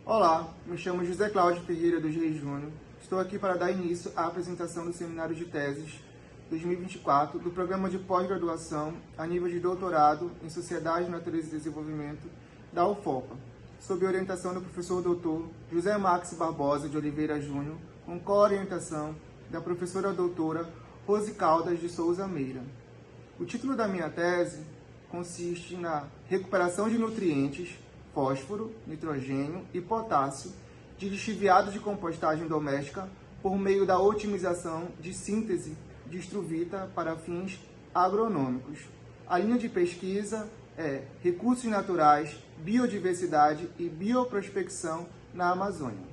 Olá, me chamo José Cláudio Ferreira dos Reis Júnior. Estou aqui para dar início à apresentação do Seminário de Teses 2024 do Programa de Pós-Graduação a nível de doutorado em Sociedade, Natureza e Desenvolvimento da UFOPA, sob orientação do professor doutor José Max Barbosa de Oliveira Júnior, com co-orientação da professora doutora Rose Caldas de Souza Meira. O título da minha tese consiste na recuperação de nutrientes, fósforo, nitrogênio e potássio de lixiviados de compostagem doméstica por meio da otimização de síntese de estruvita para fins agronômicos. A linha de pesquisa é Recursos Naturais, Biodiversidade e Bioprospecção na Amazônia.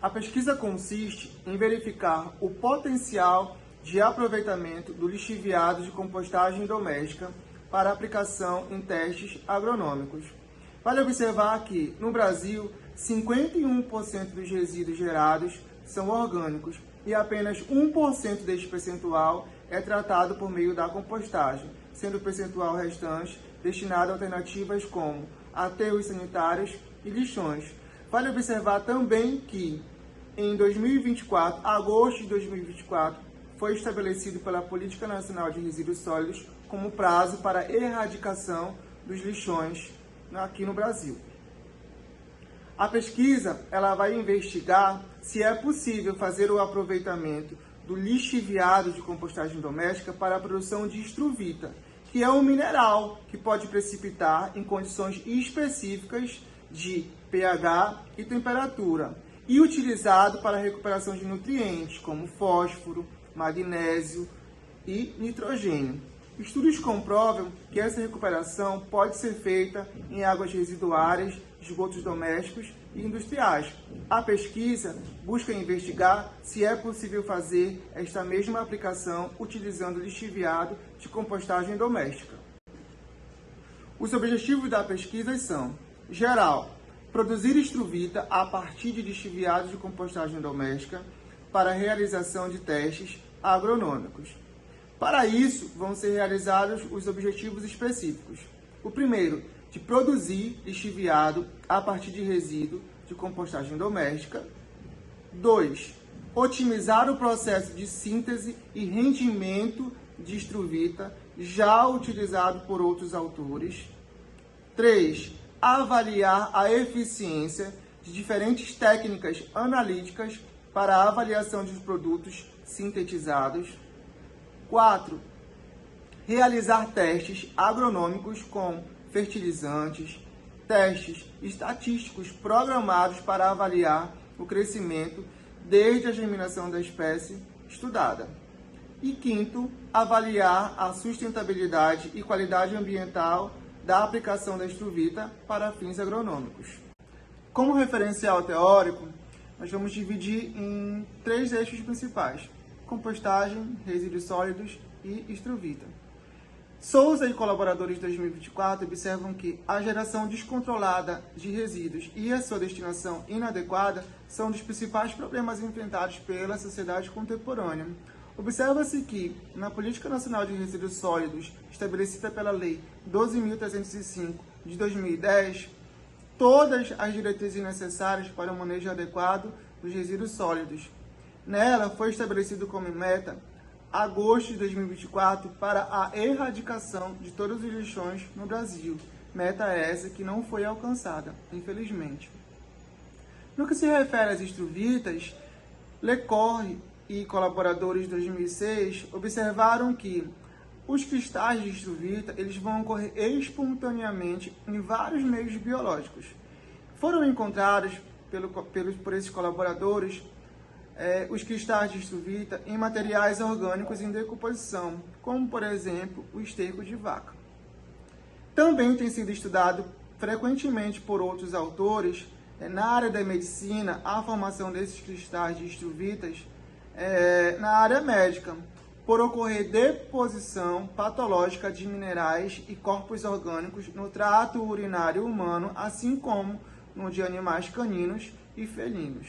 A pesquisa consiste em verificar o potencial de aproveitamento do lixiviado de compostagem doméstica para aplicação em testes agronômicos. Vale observar que, no Brasil, 51% dos resíduos gerados são orgânicos e apenas 1% deste percentual é tratado por meio da compostagem, sendo o percentual restante destinado a alternativas como aterros sanitários e lixões. Vale observar também que, em 2024, agosto de 2024, foi estabelecido pela Política Nacional de Resíduos Sólidos como prazo para a erradicação dos lixões aqui no Brasil. A pesquisa ela vai investigar se é possível fazer o aproveitamento do lixiviado de compostagem doméstica para a produção de estruvita, que é um mineral que pode precipitar em condições específicas de pH e temperatura, e utilizado para a recuperação de nutrientes como fósforo, magnésio e nitrogênio. Estudos comprovam que essa recuperação pode ser feita em águas residuárias, esgotos domésticos e industriais. A pesquisa busca investigar se é possível fazer esta mesma aplicação utilizando lixiviado de compostagem doméstica. Os objetivos da pesquisa são: geral, produzir estruvita a partir de lixiviado de compostagem doméstica para a realização de testes agronômicos. Para isso, vão ser realizados os objetivos específicos. O primeiro, de produzir lixiviado a partir de resíduo de compostagem doméstica. 2. Otimizar o processo de síntese e rendimento de estruvita já utilizado por outros autores. 3. Avaliar a eficiência de diferentes técnicas analíticas para a avaliação dos produtos sintetizados. 4. Realizar testes agronômicos com fertilizantes, testes estatísticos programados para avaliar o crescimento desde a germinação da espécie estudada. E 5º, avaliar a sustentabilidade e qualidade ambiental da aplicação da estruvita para fins agronômicos. Como referencial teórico, nós vamos dividir em 3 eixos principais: compostagem, resíduos sólidos e estruvita. Souza e colaboradores de 2024 observam que a geração descontrolada de resíduos e a sua destinação inadequada são dos principais problemas enfrentados pela sociedade contemporânea. Observa-se que, na Política Nacional de Resíduos Sólidos, estabelecida pela Lei 12.305 de 2010, todas as diretrizes necessárias para o manejo adequado dos resíduos sólidos. Nela, foi estabelecido como meta, agosto de 2024, para a erradicação de todos os lixões no Brasil. Meta essa que não foi alcançada, infelizmente. No que se refere às estruvitas, Lecorre e colaboradores de 2006 observaram que os cristais de estruvita eles vão ocorrer espontaneamente em vários meios biológicos. Foram encontrados por esses colaboradores os cristais de estruvita em materiais orgânicos em decomposição, como, por exemplo, o esterco de vaca. Também tem sido estudado frequentemente por outros autores, na área da medicina, a formação desses cristais de estruvitas na área médica, por ocorrer deposição patológica de minerais e corpos orgânicos no trato urinário humano, assim como no de animais caninos e felinos.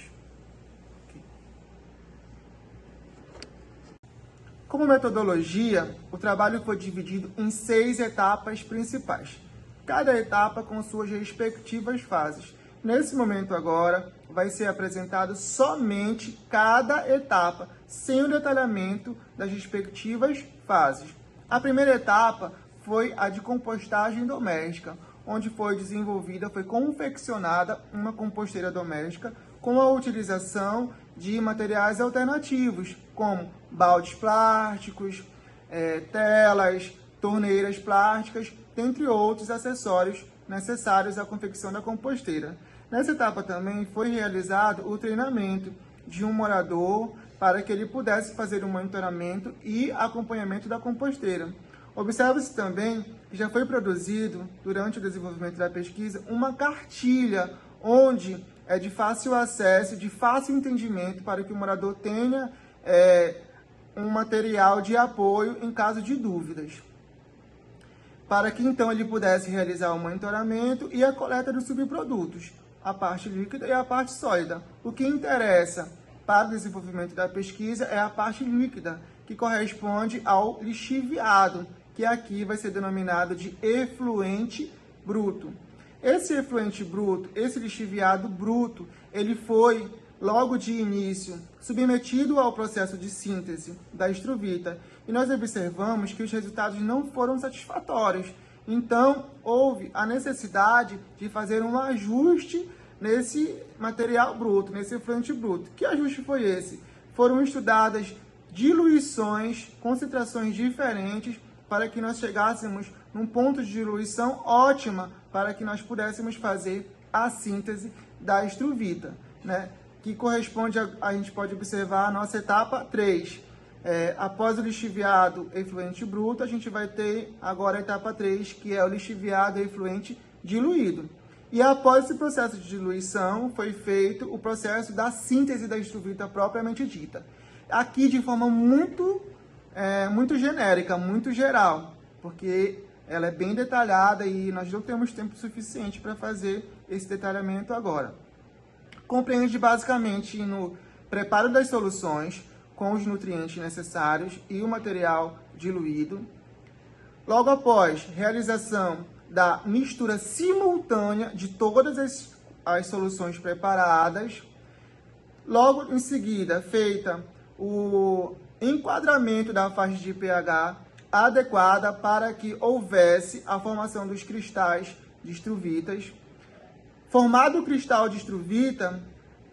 Como metodologia, o trabalho foi dividido em 6 etapas principais, cada etapa com suas respectivas fases, Nesse momento agora, vai ser apresentado somente cada etapa, sem o detalhamento das respectivas fases. A primeira etapa foi a de compostagem doméstica, onde foi confeccionada uma composteira doméstica com a utilização de materiais alternativos, como baldes plásticos, telas, torneiras plásticas, dentre outros acessórios necessários à confecção da composteira. Nessa etapa também foi realizado o treinamento de um morador para que ele pudesse fazer o monitoramento e acompanhamento da composteira. Observa-se também que já foi produzido, durante o desenvolvimento da pesquisa, uma cartilha onde é de fácil acesso, de fácil entendimento, para que o morador tenha um material de apoio em caso de dúvidas, para que então ele pudesse realizar o monitoramento e a coleta dos subprodutos, a parte líquida e a parte sólida. O que interessa para o desenvolvimento da pesquisa é a parte líquida, que corresponde ao lixiviado, que aqui vai ser denominado de efluente bruto. Esse efluente bruto, esse lixiviado bruto, ele foi, logo de início, submetido ao processo de síntese da estruvita, e nós observamos que os resultados não foram satisfatórios. Então, houve a necessidade de fazer um ajuste nesse material bruto, nesse efluente bruto. Que ajuste foi esse? Foram estudadas diluições, concentrações diferentes, para que nós chegássemos num ponto de diluição ótima, para que nós pudéssemos fazer a síntese da estruvita, né? Que corresponde a gente pode observar a nossa etapa 3. Após o lixiviado efluente bruto, a gente vai ter agora a etapa 3, que é o lixiviado efluente diluído. E após esse processo de diluição, foi feito o processo da síntese da estruvita propriamente dita. Aqui de forma muito genérica, muito geral, porque ela é bem detalhada e nós não temos tempo suficiente para fazer esse detalhamento agora. Compreende basicamente no preparo das soluções com os nutrientes necessários e o material diluído. Logo após, realização da mistura simultânea de todas as soluções preparadas. Logo em seguida, feita o enquadramento da faixa de pH adequada para que houvesse a formação dos cristais de estruvitas. Formado o cristal de estruvita,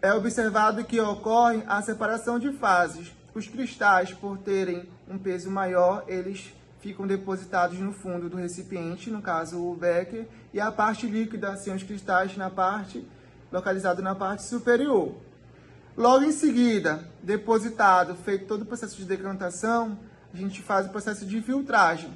é observado que ocorre a separação de fases. Os cristais, por terem um peso maior, eles ficam depositados no fundo do recipiente, no caso o becker, e a parte líquida, sem os cristais, localizado na parte superior. Logo em seguida, depositado, feito todo o processo de decantação, a gente faz o processo de filtragem.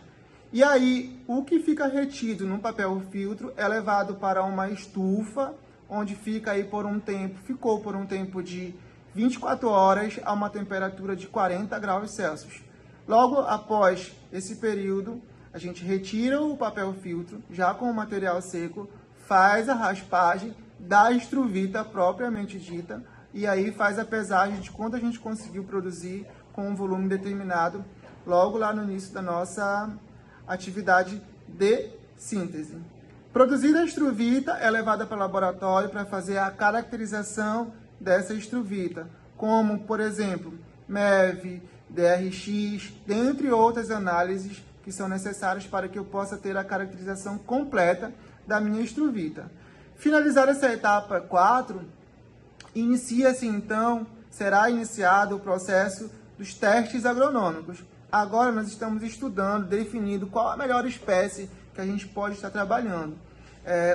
E aí, o que fica retido no papel filtro é levado para uma estufa, onde ficou por um tempo de 24 horas a uma temperatura de 40 graus Celsius. Logo após esse período, a gente retira o papel filtro, já com o material seco, faz a raspagem da estruvita propriamente dita, e aí faz a pesagem de quanto a gente conseguiu produzir com um volume determinado, logo lá no início da nossa atividade de síntese. Produzida a estruvita, é levada para o laboratório para fazer a caracterização dessa estruvita, como, por exemplo, MEV, DRX, dentre outras análises que são necessárias para que eu possa ter a caracterização completa da minha estruvita. Finalizada essa etapa 4, será iniciado o processo dos testes agronômicos. Agora nós estamos estudando, definindo qual a melhor espécie que a gente pode estar trabalhando.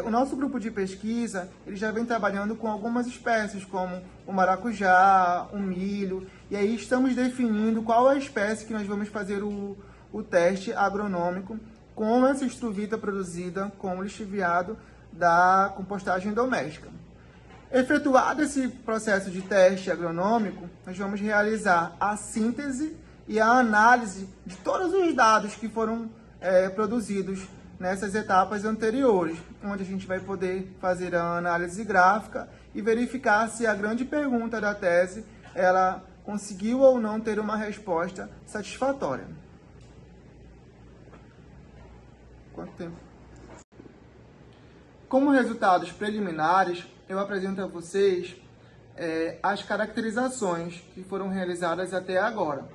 O nosso grupo de pesquisa ele já vem trabalhando com algumas espécies, como o maracujá, o milho, e aí estamos definindo qual a espécie que nós vamos fazer o teste agronômico com essa estruvita produzida com o lixiviado da compostagem doméstica. Efetuado esse processo de teste agronômico, nós vamos realizar a síntese e a análise de todos os dados que foram produzidos nessas etapas anteriores, onde a gente vai poder fazer a análise gráfica e verificar se a grande pergunta da tese ela conseguiu ou não ter uma resposta satisfatória. Quanto tempo? Como resultados preliminares, eu apresento a vocês as caracterizações que foram realizadas até agora,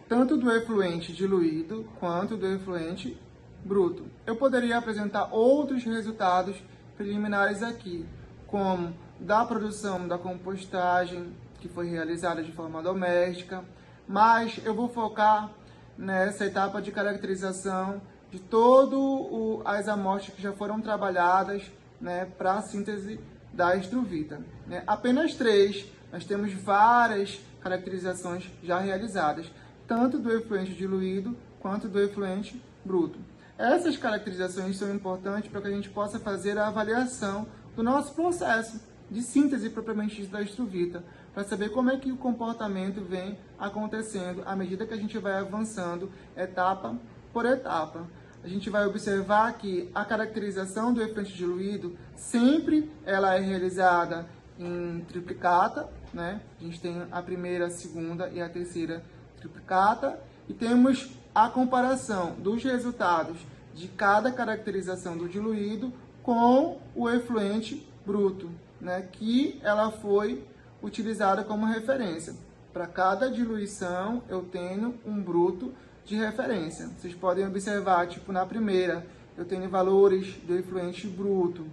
tanto do efluente diluído quanto do efluente bruto. Eu poderia apresentar outros resultados preliminares aqui, como da produção da compostagem, que foi realizada de forma doméstica, mas eu vou focar nessa etapa de caracterização de todas as amostras que já foram trabalhadas, né, para a síntese da estruvita. Apenas 3, nós temos várias caracterizações já realizadas, tanto do efluente diluído quanto do efluente bruto. Essas caracterizações são importantes para que a gente possa fazer a avaliação do nosso processo de síntese propriamente da estruvita, para saber como é que o comportamento vem acontecendo à medida que a gente vai avançando etapa por etapa. A gente vai observar que a caracterização do efluente diluído sempre ela é realizada em triplicata, né? A gente tem a primeira, a segunda e a terceira triplicata, e temos a comparação dos resultados de cada caracterização do diluído com o efluente bruto, né, que ela foi utilizada como referência. Para cada diluição, eu tenho um bruto de referência. Vocês podem observar, tipo, na primeira, eu tenho valores do efluente bruto,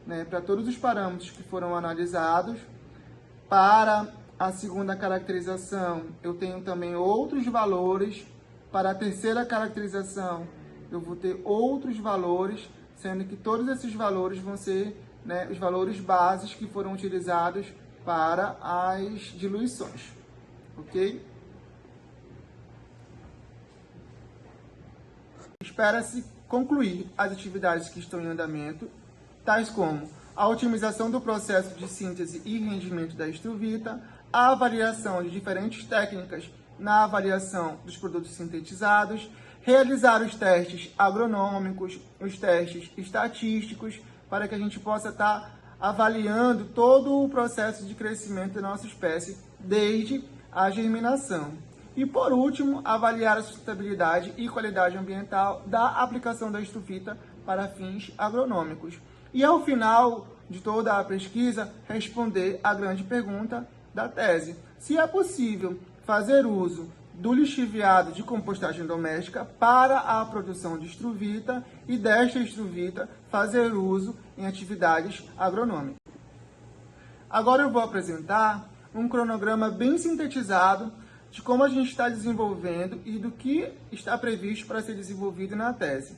né, para todos os parâmetros que foram analisados. Para a segunda caracterização, eu tenho também outros valores. Para a terceira caracterização, eu vou ter outros valores, sendo que todos esses valores vão ser, né, os valores bases que foram utilizados para as diluições, ok? Espera-se concluir as atividades que estão em andamento, tais como a otimização do processo de síntese e rendimento da estruvita, a avaliação de diferentes técnicas na avaliação dos produtos sintetizados, realizar os testes agronômicos, os testes estatísticos, para que a gente possa estar avaliando todo o processo de crescimento da nossa espécie, desde a germinação. E, por último, avaliar a sustentabilidade e qualidade ambiental da aplicação da estruvita para fins agronômicos. E, ao final de toda a pesquisa, responder a grande pergunta da tese: se é possível fazer uso do lixiviado de compostagem doméstica para a produção de estruvita e desta estruvita fazer uso em atividades agronômicas. Agora eu vou apresentar um cronograma bem sintetizado de como a gente está desenvolvendo e do que está previsto para ser desenvolvido na tese.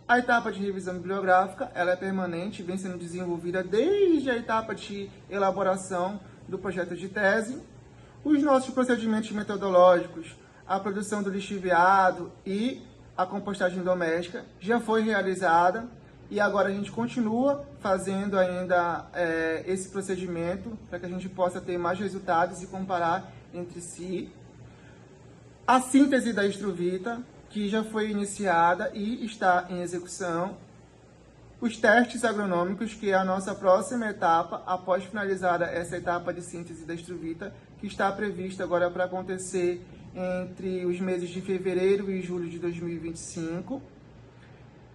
A etapa de revisão bibliográfica ela é permanente, vem sendo desenvolvida desde a etapa de elaboração do projeto de tese. Os nossos procedimentos metodológicos, a produção do lixiviado e a compostagem doméstica já foi realizada e agora a gente continua fazendo ainda esse procedimento para que a gente possa ter mais resultados e comparar entre si. A síntese da estruvita, que já foi iniciada e está em execução. Os testes agronômicos, que é a nossa próxima etapa, após finalizar essa etapa de síntese da estruvita, que está prevista agora para acontecer entre os meses de fevereiro e julho de 2025.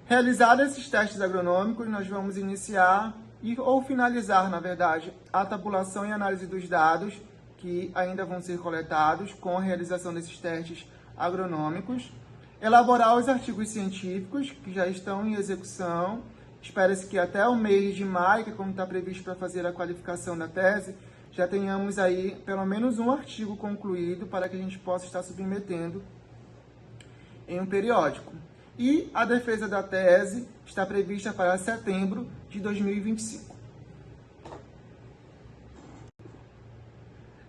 Realizados esses testes agronômicos, nós vamos iniciar ou finalizar, na verdade, a tabulação e análise dos dados que ainda vão ser coletados com a realização desses testes agronômicos. Elaborar os artigos científicos, que já estão em execução. Espera-se que até o mês de maio, que é como está previsto para fazer a qualificação da tese, já tenhamos aí pelo menos um artigo concluído para que a gente possa estar submetendo em um periódico. E a defesa da tese está prevista para setembro de 2025.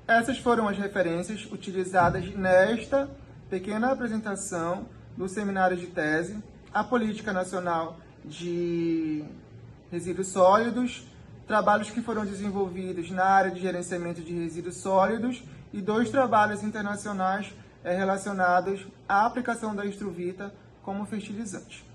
Essas foram as referências utilizadas nesta pequena apresentação do seminário de tese, a Política Nacional de Resíduos Sólidos, trabalhos que foram desenvolvidos na área de gerenciamento de resíduos sólidos e 2 trabalhos internacionais relacionados à aplicação da estruvita como fertilizante.